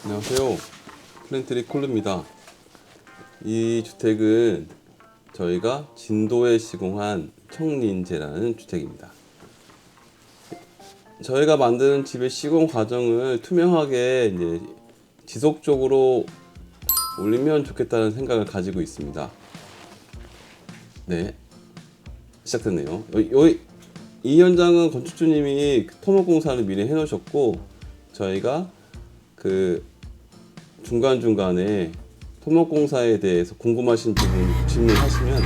안녕하세요. 플랜트리 콜루입니다. 이 주택은 저희가 진도에 시공한 청린재라는 주택입니다. 저희가 만드는 집의 시공 과정을 투명하게 이제 지속적으로 올리면 좋겠다는 생각을 가지고 있습니다. 네, 시작됐네요. 이 현장은 건축주님이 토목공사를 미리 해놓으셨고, 저희가 그 중간중간에 토목공사에 대해서 궁금하신 부분 질문하시면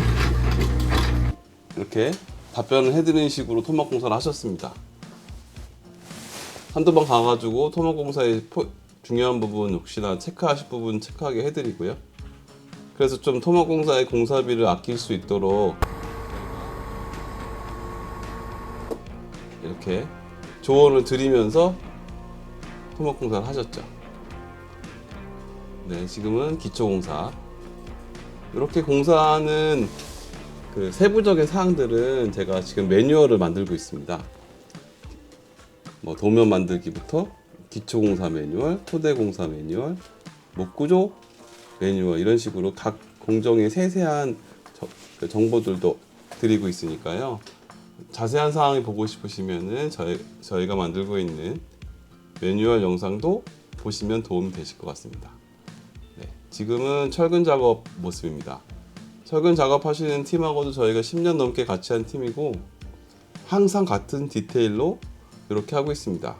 이렇게 답변을 해드리는 식으로 토목공사를 하셨습니다. 한두 번 가가지고 토목공사의 중요한 부분 혹시나 체크하실 부분 체크하게 해드리고요. 그래서 좀 토목공사의 공사비를 아낄 수 있도록 이렇게 조언을 드리면서 토목공사를 하셨죠. 네, 지금은 기초공사. 이렇게 공사하는 그 세부적인 사항들은 제가 지금 매뉴얼을 만들고 있습니다. 뭐 도면 만들기부터 기초공사 매뉴얼, 토대공사 매뉴얼, 목구조 매뉴얼 이런 식으로 각 공정의 세세한 정보들도 드리고 있으니까요. 자세한 사항을 보고 싶으시면은 저희가 만들고 있는 매뉴얼 영상도 보시면 도움이 되실 것 같습니다. 네, 지금은 철근 작업 모습입니다. 철근 작업하시는 팀하고도 저희가 10년 넘게 같이 한 팀이고 항상 같은 디테일로 이렇게 하고 있습니다.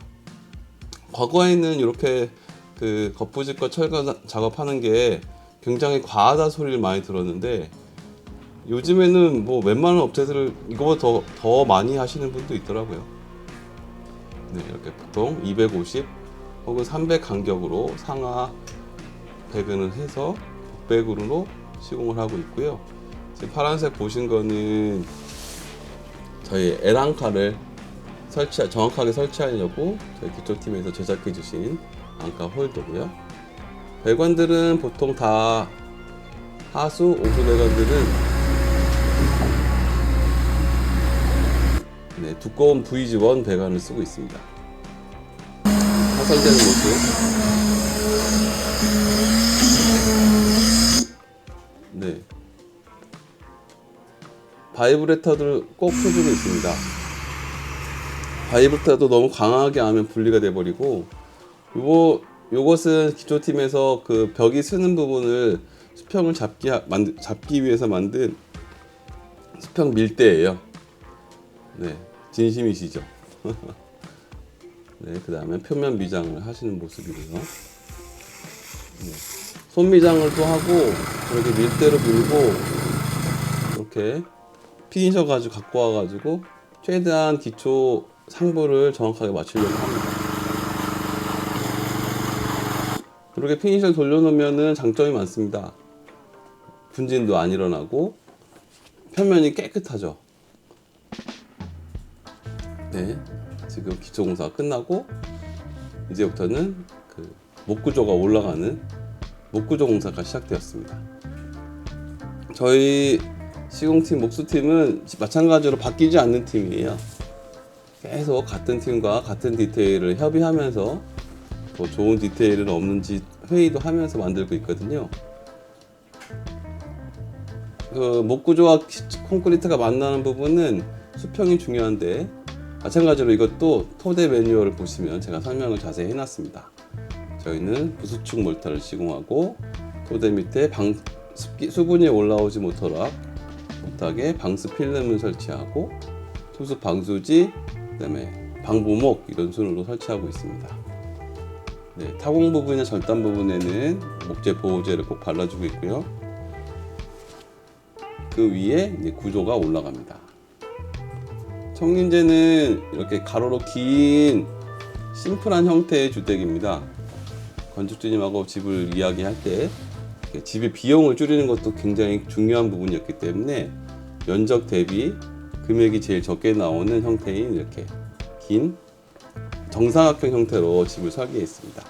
과거에는 이렇게 그 겉부직과 철근 작업하는 게 굉장히 과하다 소리를 많이 들었는데 요즘에는 뭐 웬만한 업체들 이거보다 더 많이 하시는 분도 있더라고요. 네, 이렇게 보통 250 혹은 300 간격으로 상하 배근을 해서 복배근으로 시공을 하고 있고요. 지금 파란색 보신 거는 저희 에란카를 정확하게 설치하려고 저희 기초팀에서 제작해 주신 안카 홀더고요. 배관들은 보통 다 하수, 오수 배관들은 네, 두꺼운 VG1 배관을 쓰고 있습니다. 하설되는 모습. 네. 바이브레터를 꼭 켜주고 있습니다. 바이브레터도 너무 강하게 하면 분리가 돼버리고, 요것은 기초팀에서 그 벽이 쓰는 부분을 수평을 잡기 위해서 만든 수평 밀대예요. 네, 진심이시죠? 네, 그 다음에 표면 미장을 하시는 모습이고요. 네, 손 미장을 또 하고 이렇게 밀대로 밀고 이렇게 피니셔 가지고 갖고 와가지고 최대한 기초 상부를 정확하게 맞추려고 합니다. 그렇게 피니셔를 돌려놓으면 장점이 많습니다. 분진도 안 일어나고 표면이 깨끗하죠. 네, 지금 기초공사가 끝나고 이제부터는 그 목구조가 올라가는 목구조 공사가 시작되었습니다. 저희 시공팀 목수팀은 마찬가지로 바뀌지 않는 팀이에요. 계속 같은 팀과 같은 디테일을 협의하면서 더 좋은 디테일은 없는지 회의도 하면서 만들고 있거든요. 그 목구조와 콘크리트가 만나는 부분은 수평이 중요한데 마찬가지로 이것도 토대 매뉴얼을 보시면 제가 설명을 자세히 해놨습니다. 저희는 부수축 몰타를 시공하고 토대 밑에 수분이 올라오지 못하게 방수 필름을 설치하고 투수 방수지, 그다음에 방부목 이런 순으로 설치하고 있습니다. 네, 타공 부분이나 절단 부분에는 목재 보호제를 꼭 발라주고 있고요. 그 위에 이제 구조가 올라갑니다. 청린재는 이렇게 가로로 긴 심플한 형태의 주택입니다. 건축주님하고 집을 이야기할 때 집의 비용을 줄이는 것도 굉장히 중요한 부분이었기 때문에 면적 대비 금액이 제일 적게 나오는 형태인 이렇게 긴 정사각형 형태로 집을 설계했습니다.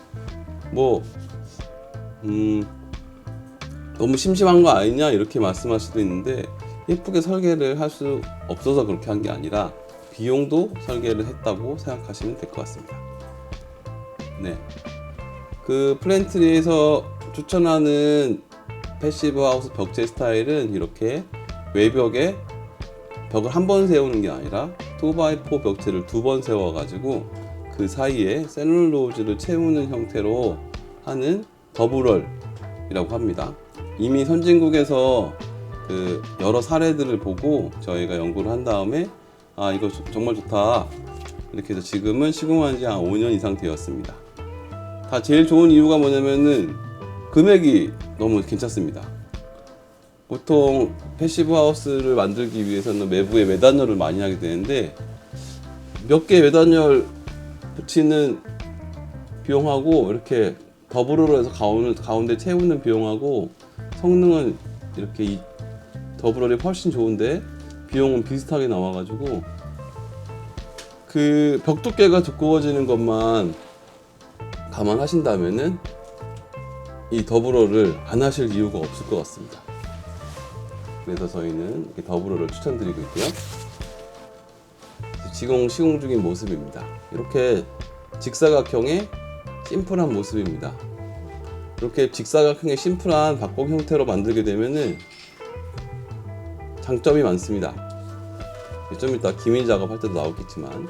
너무 심심한 거 아니냐 이렇게 말씀하실 수도 있는데 예쁘게 설계를 할 수 없어서 그렇게 한 게 아니라 비용도 설계를 했다고 생각하시면 될 것 같습니다. 네, 그 플랜트리에서 추천하는 패시브 하우스 벽체 스타일은 이렇게 외벽에 벽을 한 번 세우는 게 아니라 2x4 벽체를 2번 세워 가지고 그 사이에 셀룰로즈를 채우는 형태로 하는 더블월이라고 합니다. 이미 선진국에서 그 여러 사례들을 보고 저희가 연구를 한 다음에 아 이거 정말 좋다 이렇게 해서 지금은 시공한 지 한 5년 이상 되었습니다. 다 제일 좋은 이유가 뭐냐면은 금액이 너무 괜찮습니다. 보통 패시브 하우스를 만들기 위해서는 외부에 매단열을 많이 하게 되는데 몇 개 매단열 붙이는 비용하고 이렇게 더블로 해서 가운데 채우는 비용하고 성능은 이렇게 이 더블롤이 훨씬 좋은데 비용은 비슷하게 나와가지고 그 벽 두께가 두꺼워지는 것만 감안하신다면은 이 더블롤을 안 하실 이유가 없을 것 같습니다. 그래서 저희는 이렇게 더블롤을 추천드리고 있고요. 시공 중인 모습입니다. 이렇게 직사각형의 심플한 모습입니다. 이렇게 직사각형의 심플한 박공 형태로 만들게 되면은 장점이 많습니다. 좀 이따 기밀 작업할 때도 나오겠지만,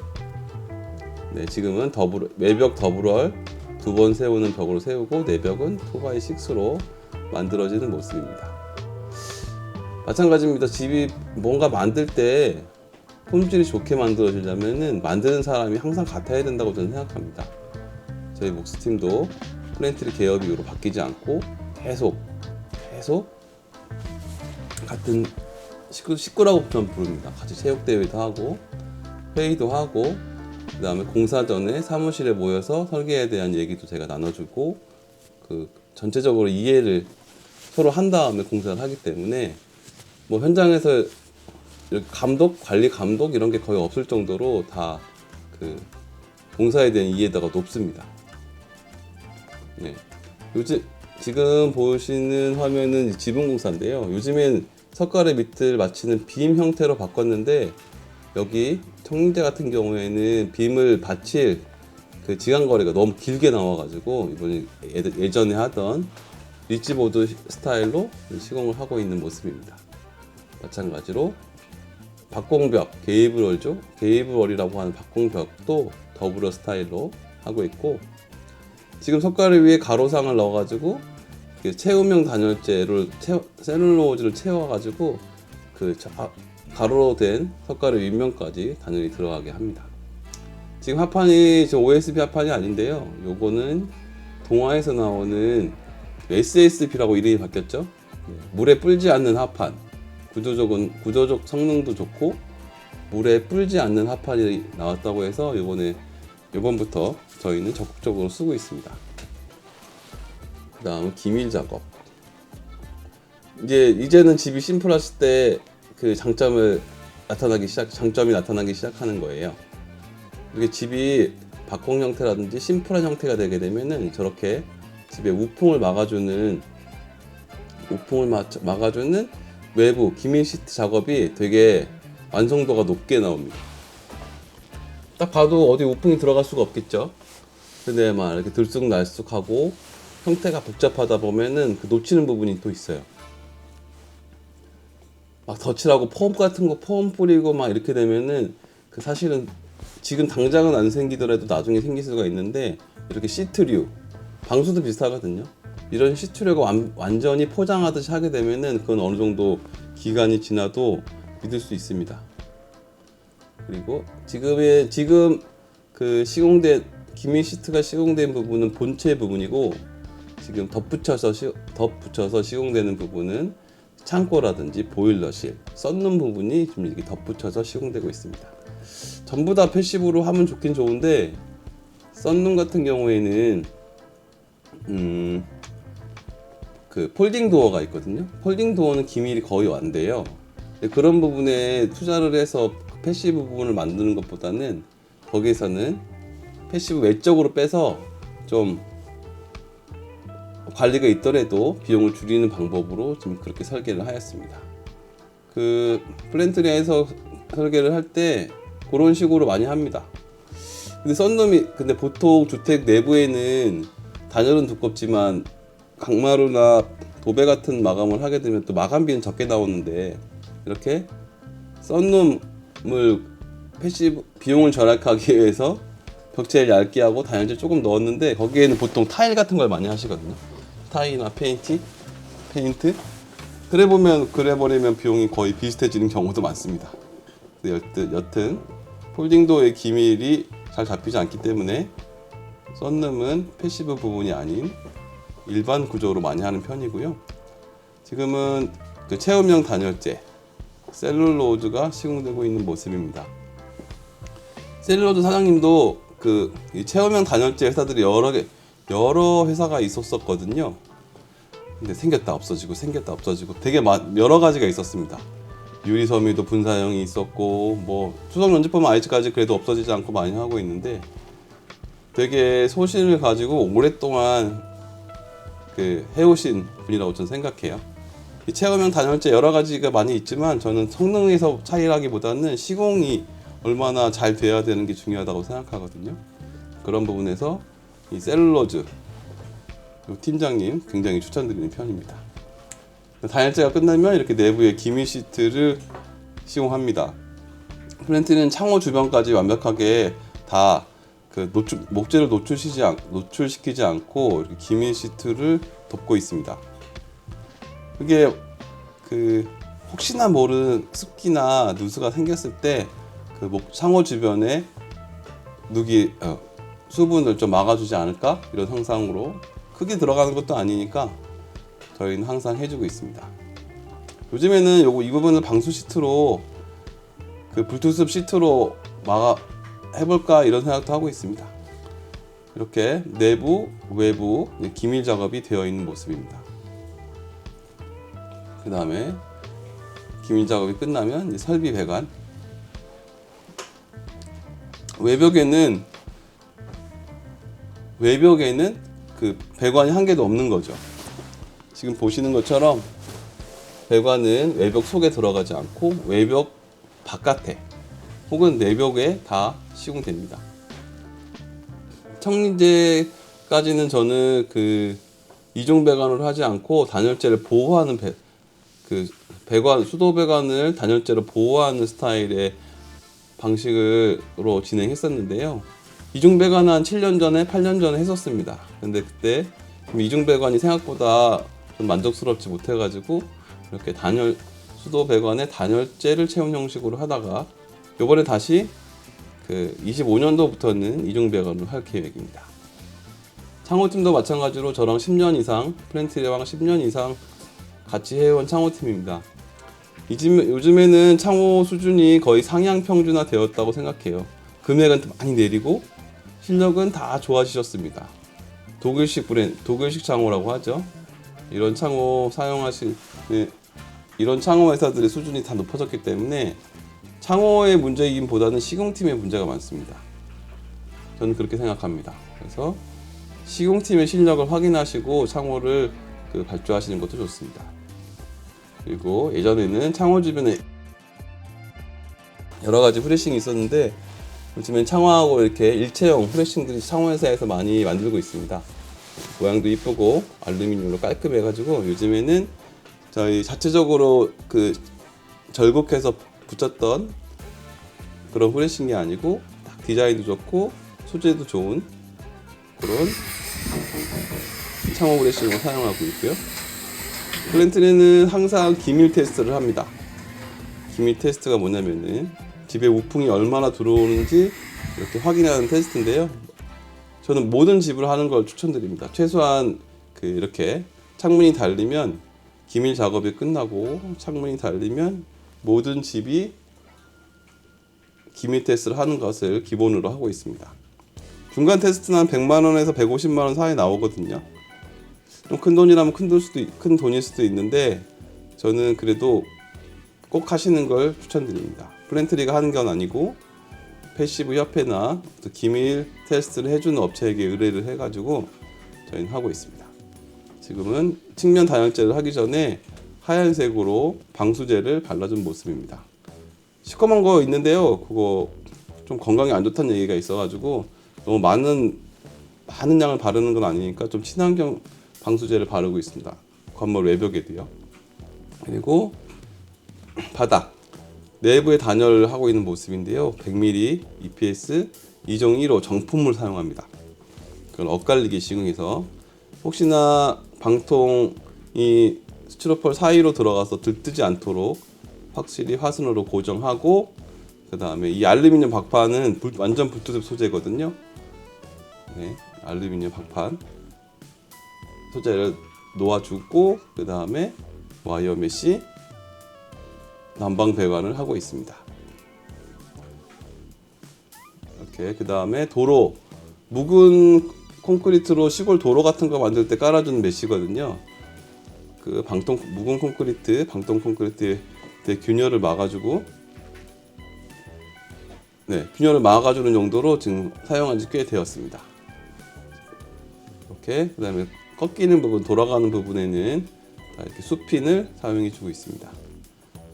네, 지금은 외벽 더블월 2번 세우는 벽으로 세우고 내벽은 2x6로 만들어지는 모습입니다. 마찬가지입니다. 집이 뭔가 만들 때 품질이 좋게 만들어지려면은 만드는 사람이 항상 같아야 된다고 저는 생각합니다. 저희 목스팀도 플랜트리 계열 이후로 바뀌지 않고 계속 같은 식구라고 전 부릅니다. 같이 체육대회도 하고 회의도 하고 그 다음에 공사 전에 사무실에 모여서 설계에 대한 얘기도 제가 나눠주고 그 전체적으로 이해를 서로 한 다음에 공사를 하기 때문에 뭐 현장에서 관리 감독 이런 게 거의 없을 정도로 다 그 공사에 대한 이해도가 높습니다. 네. 지금 보시는 화면은 지붕 공사인데요. 요즘엔 석가래 밑을 마치는 빔 형태로 바꿨는데 여기 청림대 같은 경우에는 빔을 받칠 그 지간거리가 너무 길게 나와가지고 이번에 예전에 하던 리치보드 스타일로 시공을 하고 있는 모습입니다. 마찬가지로 박공벽, 게이블월이죠. 게이블월이라고 하는 박공벽도 더블월 스타일로 하고 있고 지금 석가래 위에 가로상을 넣어가지고 채우명 단열재를 셀룰로즈를 채워가지고 그 가로로 된 석가래 윗면까지 단열이 들어가게 합니다. 지금 합판이 OSB 합판이 아닌데요. 요거는 동화에서 나오는 SSB라고 이름이 바뀌었죠. 물에 불지 않는 합판. 구조적 성능도 좋고 물에 불지 않는 합판이 나왔다고 해서 이번부터 저희는 적극적으로 쓰고 있습니다. 그 다음 기밀 작업. 이제는 집이 심플하실 때 그 장점이 나타나기 시작하는 거예요. 이게 집이 박공 형태라든지 심플한 형태가 되게 되면은 저렇게 집에 우풍을 막아주는 외부 기밀 시트 작업이 되게 완성도가 높게 나옵니다. 딱 봐도 어디 우풍이 들어갈 수가 없겠죠. 근데 막 이렇게 들쑥날쑥하고 형태가 복잡하다 보면은 그 놓치는 부분이 또 있어요. 막 덧칠하고 폼 뿌리고 막 이렇게 되면은 그 사실은 지금 당장은 안 생기더라도 나중에 생길 수가 있는데 이렇게 시트류 방수도 비슷하거든요. 이런 시트류가 완전히 포장하듯이 하게 되면은 그건 어느 정도 기간이 지나도 믿을 수 있습니다. 그리고 지금 그 기밀 시트가 시공된 부분은 본체 부분이고 지금 덧붙여서 시공되는 부분은 창고라든지 보일러실, 썬룸 부분이 지금 이렇게 덧붙여서 시공되고 있습니다. 전부 다 패시브로 하면 좋긴 좋은데 썬룸 같은 경우에는 그 폴딩 도어가 있거든요. 폴딩 도어는 기밀이 거의 안 돼요. 그런 부분에 투자를 해서 패시브 부분을 만드는 것보다는 거기에서는 패시브 외적으로 빼서 좀 관리가 있더라도 비용을 줄이는 방법으로 지금 그렇게 설계를 하였습니다. 그 플랜트리에서 설계를 할 때 그런 식으로 많이 합니다. 근데 보통 주택 내부에는 단열은 두껍지만 강마루나 도배 같은 마감을 하게 되면 또 마감비는 적게 나오는데, 이렇게 썬룸을 패시브 비용을 절약하기 위해서 벽체를 얇게 하고 단열재 조금 넣었는데, 거기에는 보통 타일 같은 걸 많이 하시거든요. 타일이나 페인트. 그래버리면 비용이 거의 비슷해지는 경우도 많습니다. 여튼 폴딩도의 기밀이 잘 잡히지 않기 때문에 썬룸은 패시브 부분이 아닌 일반 구조로 많이 하는 편이고요. 지금은 그 체험형 단열재 셀룰로즈가 시공되고 있는 모습입니다. 셀룰로즈 사장님도 이 체험형 단열재 회사들이 여러 회사가 있었거든요. 근데 생겼다 없어지고 되게 여러 가지가 있었습니다. 유리섬유도 분사형이 있었고, 뭐 수성 연제품 아직까지 그래도 없어지지 않고 많이 하고 있는데, 되게 소신을 가지고 오랫동안 해오신 분이라고 저는 생각해요. 이 체험형 단열재 여러 가지가 많이 있지만, 저는 성능에서 차이라기보다는 시공이 얼마나 잘 돼야 되는 게 중요하다고 생각하거든요. 그런 부분에서 이 셀룰로즈 팀장님 굉장히 추천드리는 편입니다. 단열재가 끝나면 이렇게 내부에 기밀 시트를 시공합니다. 플랜트는 창호 주변까지 완벽하게 다 목재를 노출시키지 않고 이렇게 기밀 시트를 덮고 있습니다. 그게 혹시나 모르는 습기나 누수가 생겼을 때 창호 주변에 수분을 좀 막아주지 않을까, 이런 상상으로. 크게 들어가는 것도 아니니까 저희는 항상 해주고 있습니다. 요즘에는 이 부분을 방수 시트로, 불투습 시트로 해볼까, 이런 생각도 하고 있습니다. 이렇게 내부, 외부 기밀 작업이 되어 있는 모습입니다. 그 다음에 기밀 작업이 끝나면 이제 설비 배관. 외벽에는 배관이 한 개도 없는 거죠. 지금 보시는 것처럼 배관은 외벽 속에 들어가지 않고 외벽 바깥에 혹은 내벽에 다 시공됩니다. 청리제까지는 저는 이중 배관을 하지 않고 단열재를 보호하는 수도 배관을 단열재로 보호하는 스타일의 방식으로 진행했었는데요. 이중 배관은 한 7년 전에 8년 전에 했었습니다. 근데 그때 이중 배관이 생각보다 좀 만족스럽지 못해가지고 이렇게 수도 배관에 단열재를 채운 형식으로 하다가, 요번에 다시 25년도부터는 이중 배관을 할 계획입니다. 창호팀도 마찬가지로 저랑 10년 이상, 플랜트리랑 10년 이상 같이 해온 창호팀입니다. 요즘에는 창호 수준이 거의 상향 평준화 되었다고 생각해요. 금액은 많이 내리고 실력은 다 좋아지셨습니다. 독일식 창호라고 하죠. 이런 창호 이런 창호 회사들의 수준이 다 높아졌기 때문에 창호의 문제이기보다는 시공팀의 문제가 많습니다. 저는 그렇게 생각합니다. 그래서 시공팀의 실력을 확인하시고 창호를 발주하시는 것도 좋습니다. 그리고 예전에는 창호 주변에 여러 가지 후레싱이 있었는데, 요즘엔 창호하고 이렇게 일체형 후레싱들이 창호 회사에서 많이 만들고 있습니다. 모양도 이쁘고 알루미늄으로 깔끔해가지고 요즘에는 저희 자체적으로 절곡해서 붙였던 그런 후레싱이 아니고 디자인도 좋고 소재도 좋은 그런 창호 후레싱을 사용하고 있고요. 플랜트리는 항상 기밀 테스트를 합니다. 기밀 테스트가 뭐냐면은 집에 우풍이 얼마나 들어오는지 이렇게 확인하는 테스트인데요. 저는 모든 집을 하는 걸 추천드립니다. 최소한 이렇게 창문이 달리면, 기밀 작업이 끝나고 창문이 달리면 모든 집이 기밀 테스트를 하는 것을 기본으로 하고 있습니다. 중간 테스트는 한 100만 원에서 150만 원 사이 나오거든요. 좀 큰 돈이라면 큰 돈일 수도 있는데, 저는 그래도 꼭 하시는 걸 추천드립니다. 플랜트리가 하는 건 아니고 패시브 협회나 기밀 테스트를 해주는 업체에게 의뢰를 해가지고 저희는 하고 있습니다. 지금은 측면 단열재를 하기 전에 하얀색으로 방수제를 발라준 모습입니다. 시커먼 거 있는데요, 그거 좀 건강에 안 좋다는 얘기가 있어가지고 너무 많은 많은 양을 바르는 건 아니니까 좀 친환경 방수제를 바르고 있습니다. 건물 외벽에도요. 그리고 바닥 내부에 단열을 하고 있는 모습인데요. 100mm EPS 2종 1호 정품을 사용합니다. 그걸 엇갈리게 시공해서 혹시나 방통이 스티로폴 사이로 들어가서 들뜨지 않도록 확실히 화순으로 고정하고, 그 다음에 이 알루미늄 박판은 완전 불투습 소재거든요. 네, 알루미늄 박판 소재를 놓아주고, 그 다음에 와이어 메쉬 난방 배관을 하고 있습니다. 이렇게 그 다음에 도로 묵은 콘크리트로 시골 도로 같은 거 만들 때 깔아주는 메쉬거든요. 그 묵은 콘크리트, 방통 콘크리트의 균열을 막아주고, 네, 균열을 막아주는 용도로 지금 사용한 지 꽤 되었습니다. 이렇게 그 다음에 꺾이는 부분, 돌아가는 부분에는 이렇게 수핀을 사용해주고 있습니다.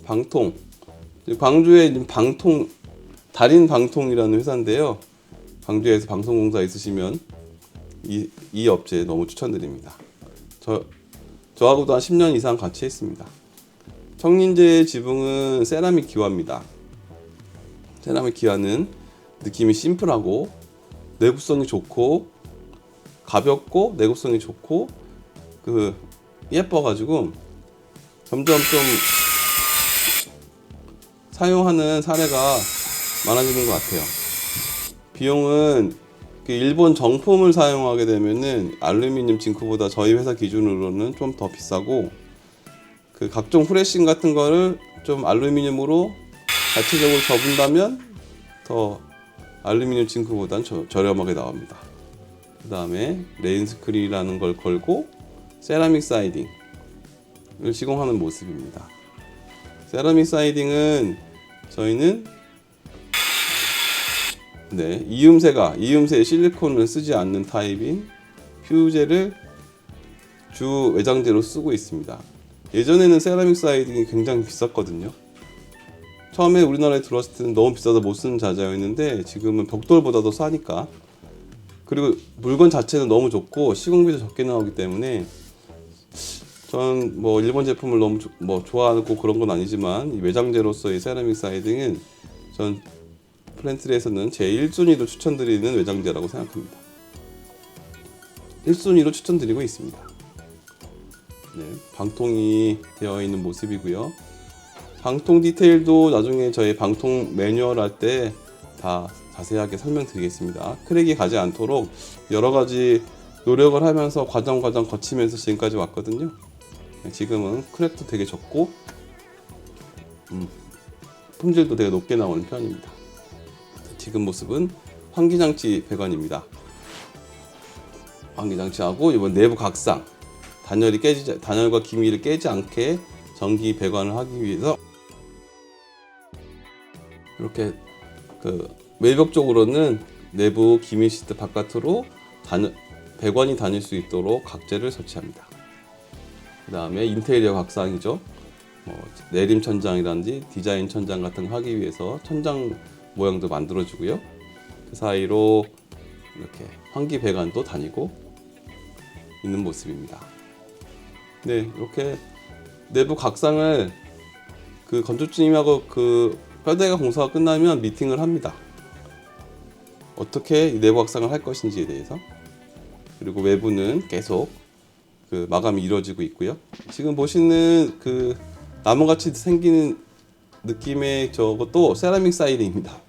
방통, 광주에 방통 달인 방통이라는 회사인데요. 광주에서 방송공사 있으시면 이 업체 너무 추천드립니다. 저하고도 한 10년 이상 같이 했습니다. 청린제 지붕은 세라믹 기와입니다. 세라믹 기와는 느낌이 심플하고 내구성이 좋고 가볍고 내구성이 좋고 예뻐가지고 점점 좀 사용하는 사례가 많아지는 것 같아요. 비용은 일본 정품을 사용하게 되면은 알루미늄 징크보다 저희 회사 기준으로는 좀 더 비싸고, 그 각종 후레싱 같은 거를 좀 알루미늄으로 자체적으로 접은다면 더 알루미늄 징크보다는 저렴하게 나옵니다. 그 다음에 레인스크린이라는 걸 걸고 세라믹 사이딩을 시공하는 모습입니다. 세라믹 사이딩은 저희는 이음새에 실리콘을 쓰지 않는 타입인 퓨제를 주 외장재로 쓰고 있습니다. 예전에는 세라믹 사이딩이 굉장히 비쌌거든요. 처음에 우리나라에 들어왔을 때는 너무 비싸서 못 쓰는 자재였는데 지금은 벽돌보다도 싸니까, 그리고 물건 자체는 너무 좋고 시공비도 적게 나오기 때문에 전 일본 제품을 너무 좋아하고 그런 건 아니지만 이 외장재로서의 세라믹 사이딩은 전 플랜트리에서는 제 1순위로 추천드리는 외장재라고 생각합니다. 1순위로 추천드리고 있습니다. 네, 방통이 되어 있는 모습이고요. 방통 디테일도 나중에 저희 방통 매뉴얼 할 때 다 자세하게 설명드리겠습니다. 크랙이 가지 않도록 여러 가지 노력을 하면서 과정 거치면서 지금까지 왔거든요. 지금은 크랙도 되게 적고 품질도 되게 높게 나오는 편입니다. 지금 모습은 환기장치 배관입니다. 환기장치하고 이번 내부 각상 단열과 기미를 깨지 않게 전기 배관을 하기 위해서 이렇게 외벽 쪽으로는 내부 기미 시트 바깥으로 배관이 다닐 수 있도록 각재를 설치합니다. 그 다음에 인테리어 각상이죠. 내림 천장이라든지 디자인 천장 같은 거 하기 위해서 천장 모양도 만들어주고요. 그 사이로 이렇게 환기 배관도 다니고 있는 모습입니다. 네, 이렇게 내부 각상을 건축주님하고 뼈대가 공사가 끝나면 미팅을 합니다. 어떻게 내부 각상을 할 것인지에 대해서. 그리고 외부는 계속 마감이 이루어지고 있고요. 지금 보시는 나무같이 생기는 느낌의 저것도 세라믹 사이딩입니다.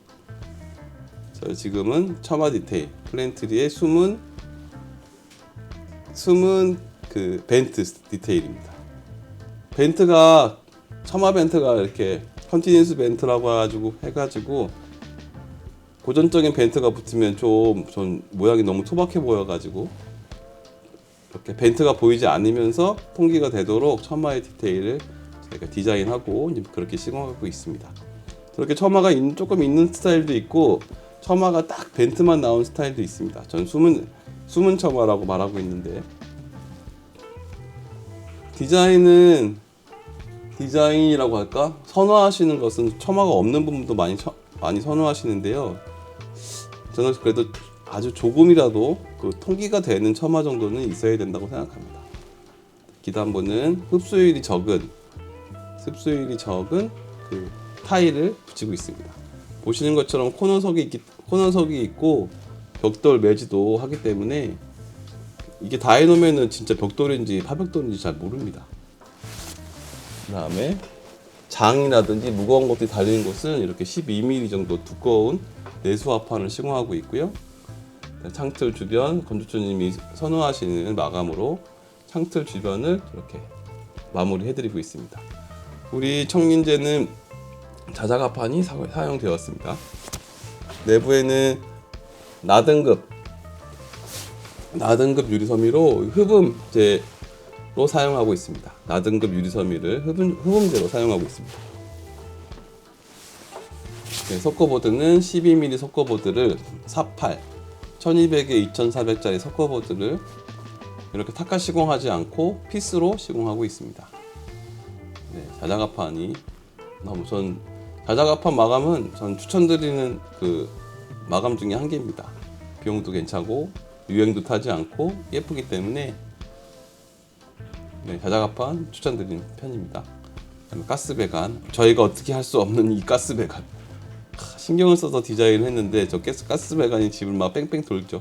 저희 지금은 처마 디테일, 플랜트리의 숨은 벤트 디테일입니다. 처마 벤트가 이렇게 컨티뉴스 벤트라고 해가지고 고전적인 벤트가 붙으면 전 모양이 너무 투박해 보여가지고 이렇게 벤트가 보이지 않으면서 통기가 되도록 처마의 디테일을 저희가 디자인하고 그렇게 시공하고 있습니다. 그렇게 처마가 조금 있는 스타일도 있고 처마가 딱 벤트만 나온 스타일도 있습니다. 전 숨은 처마라고 말하고 있는데, 디자인이라고 할까? 선호하시는 것은 처마가 없는 부분도 많이 선호하시는데요. 저는 그래도 아주 조금이라도 그 통기가 되는 처마 정도는 있어야 된다고 생각합니다. 기단부는 흡수율이 적은 그 타일을 붙이고 있습니다. 보시는 것처럼 코너석이 있고 벽돌 매지도 하기 때문에 이게 다 해놓으면은 진짜 벽돌인지 파벽돌인지 잘 모릅니다. 그 다음에 장이라든지 무거운 것들이 달리는 곳은 이렇게 12mm 정도 두꺼운 내수화판을 시공하고 있고요. 창틀 주변 건축주님이 선호하시는 마감으로 창틀 주변을 이렇게 마무리해드리고 있습니다. 우리 청린제는 자작합판이 사용되었습니다. 내부에는 나등급 유리섬유로 흡음재로 사용하고 있습니다. 나등급 유리섬유를 흡음재로 사용하고 있습니다. 네, 석고보드는 12mm 석고보드를 48, 1200에 2400짜리 석고보드를 이렇게 타카 시공하지 않고 피스로 시공하고 있습니다. 네, 자작합판이 자작합판 마감은 전 추천드리는 그 마감 중에 한 개입니다. 비용도 괜찮고 유행도 타지 않고 예쁘기 때문에 네, 자작합판 추천드리는 편입니다. 그다음에 가스배관, 저희가 어떻게 할 수 없는 이 가스배관 신경을 써서 디자인을 했는데 저 가스배관이 집을 막 뺑뺑 돌죠.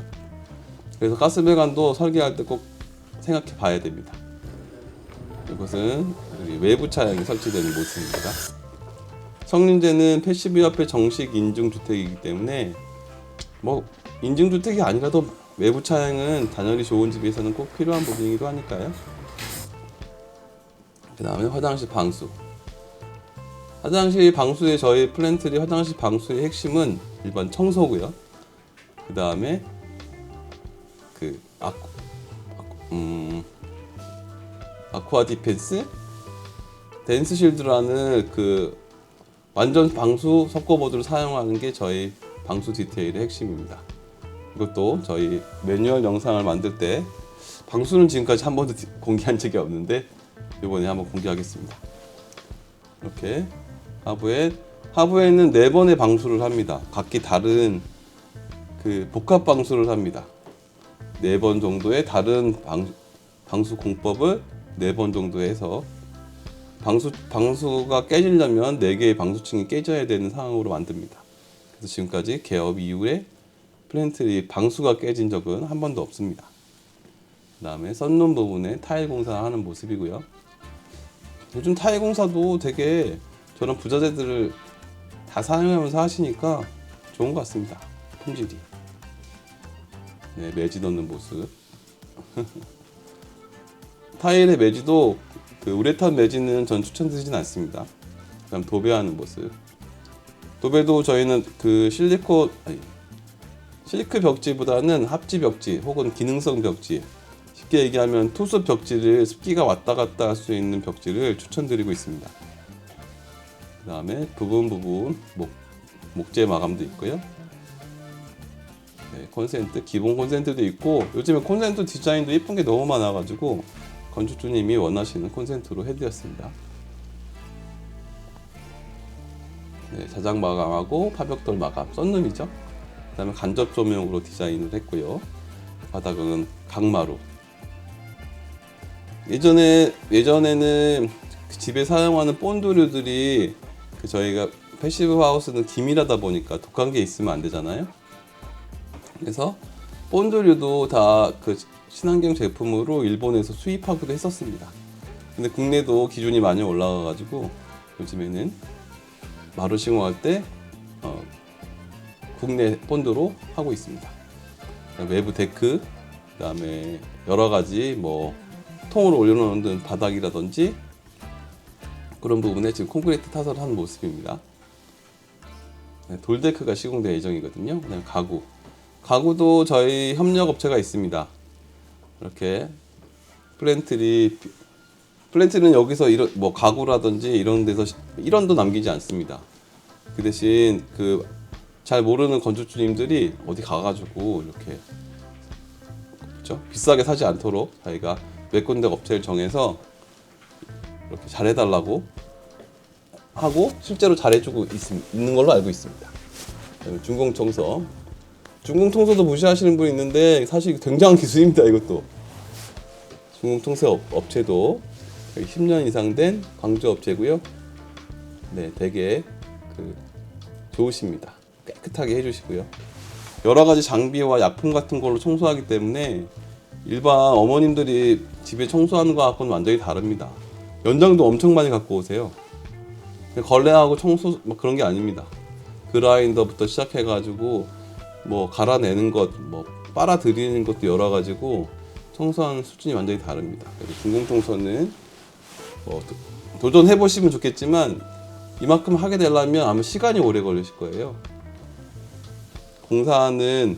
그래서 가스배관도 설계할 때 꼭 생각해 봐야 됩니다. 이것은 외부 차량이 설치되는 모습입니다. 청린제는 패시브협회 정식 인증주택이기 때문에 뭐 인증주택이 아니라도 외부 차량은 단열이 좋은 집에서는 꼭 필요한 부분이기도 하니까요. 그 다음에 화장실 방수. 화장실 방수의 저희 플랜트리 화장실 방수의 핵심은 일반 청소고요. 그 다음에 그 아쿠아 디펜스 댄스실드라는 그 완전 방수 석고보드를 사용하는 게 저희 방수 디테일의 핵심입니다. 이것도 저희 매뉴얼 영상을 만들 때 방수는 지금까지 한 번도 공개한 적이 없는데 이번에 한번 공개하겠습니다. 이렇게 하부에는 4번의 방수를 합니다. 각기 다른 그 복합 방수를 합니다. 4번 정도의 다른 방수 공법을 4번 정도 해서 방수가 깨지려면 4개의 방수층이 깨져야 되는 상황으로 만듭니다. 그래서 지금까지 개업 이후에 플랜트리 방수가 깨진 적은 한 번도 없습니다. 그 다음에 썬룸 부분에 타일 공사하는 모습이고요. 요즘 타일 공사도 되게 저런 부자재들을 다 사용하면서 하시니까 좋은 것 같습니다. 품질이. 네, 매지 넣는 모습. 타일의 매지도 그 우레탄 매지는 전 추천드리진 않습니다. 그다음 도배하는 모습. 도배도 저희는 그 실리크 벽지보다는 합지 벽지 혹은 기능성 벽지, 쉽게 얘기하면 투수 벽지를 습기가 왔다 갔다 할 수 있는 벽지를 추천드리고 있습니다. 그 다음에 부분 목재 마감도 있고요. 네, 기본 콘센트도 있고 요즘에 콘센트 디자인도 예쁜 게 너무 많아가지고 건축주님이 원하시는 콘센트로 해드렸습니다. 네, 자작 마감하고 파벽돌 마감, 썬룸이죠. 그 다음에 간접 조명으로 디자인을 했고요. 바닥은 강마루. 예전에는 집에 사용하는 본드류들이 저희가 패시브 하우스는 기밀하다 보니까 독한 게 있으면 안 되잖아요. 그래서 본드류도 다 그 친환경 제품으로 일본에서 수입하기도 했었습니다. 근데 국내도 기준이 많이 올라가가지고 요즘에는 마루 시공할 때 국내 본드로 하고 있습니다. 외부 데크, 그다음에 여러 가지 뭐 통으로 올려놓는 바닥이라든지 그런 부분에 지금 콘크리트 타설을 한 모습입니다. 돌데크가 시공될 예정이거든요. 그냥 가구도 저희 협력업체가 있습니다. 이렇게 플랜트는 여기서 뭐 가구라든지 이런 데서 1원도 남기지 않습니다. 그 대신 그 잘 모르는 건축주님들이 어디 가가지고 이렇게 그렇죠? 비싸게 사지 않도록 저희가 몇 군데 업체를 정해서 이렇게 잘해달라고 하고 실제로 잘해주고 있는 걸로 알고 있습니다. 중공청소 중공 청소도 무시하시는 분이 있는데 사실 굉장한 기술입니다. 이것도 중공 청소 업체도 10년 이상 된 광주 업체고요. 네, 되게 좋으십니다. 깨끗하게 해주시고요. 여러 가지 장비와 약품 같은 걸로 청소하기 때문에 일반 어머님들이 집에 청소하는 거하고는 완전히 다릅니다. 연장도 엄청 많이 갖고 오세요. 걸레하고 청소 뭐 그런 게 아닙니다. 그라인더부터 시작해가지고 뭐 갈아내는 것, 뭐 빨아들이는 것도 여러 가지고 청소하는 수준이 완전히 다릅니다. 그래서 중공 청소는 뭐 도전해 보시면 좋겠지만 이만큼 하게 되려면 아마 시간이 오래 걸리실 거예요. 공사는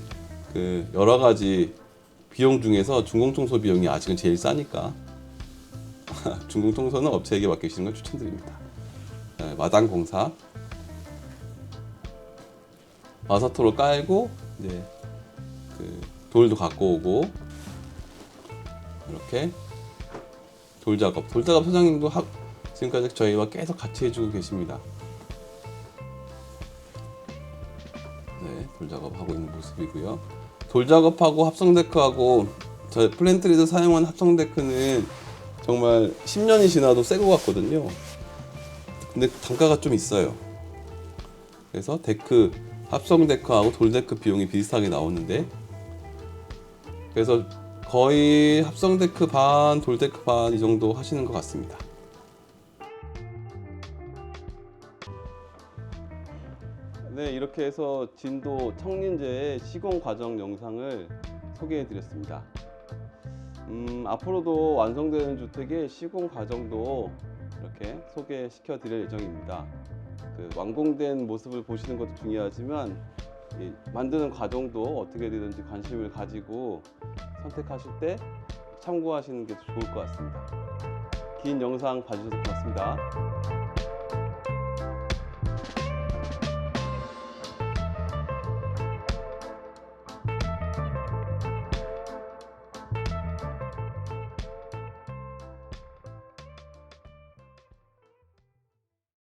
여러 가지 비용 중에서 중공 청소 비용이 아직은 제일 싸니까 중공 청소는 업체에게 맡기시는 걸 추천드립니다. 네, 마당 공사 마사토로 깔고 이제 돌도 갖고 오고 이렇게 돌 작업 소장님도 지금까지 저희와 계속 같이 해주고 계십니다. 네, 돌 작업하고 있는 모습이고요. 돌 작업하고 합성 데크하고 저희 플랜트리에서 사용한 합성 데크는 정말 10년이 지나도 새 거 같거든요. 근데 단가가 좀 있어요. 그래서 합성 데크하고 돌 데크 비용이 비슷하게 나오는데, 그래서 거의 합성 데크 반, 돌 데크 반 이 정도 하시는 것 같습니다. 네, 이렇게 해서 진도 청린제의 시공 과정 영상을 소개해 드렸습니다. 앞으로도 완성되는 주택의 시공 과정도 이렇게 소개시켜 드릴 예정입니다. 완공된 모습을 보시는 것도 중요하지만 만드는 과정도 어떻게 되든지 관심을 가지고 선택하실 때 참고하시는 게 좋을 것 같습니다. 긴 영상 봐주셔서 고맙습니다.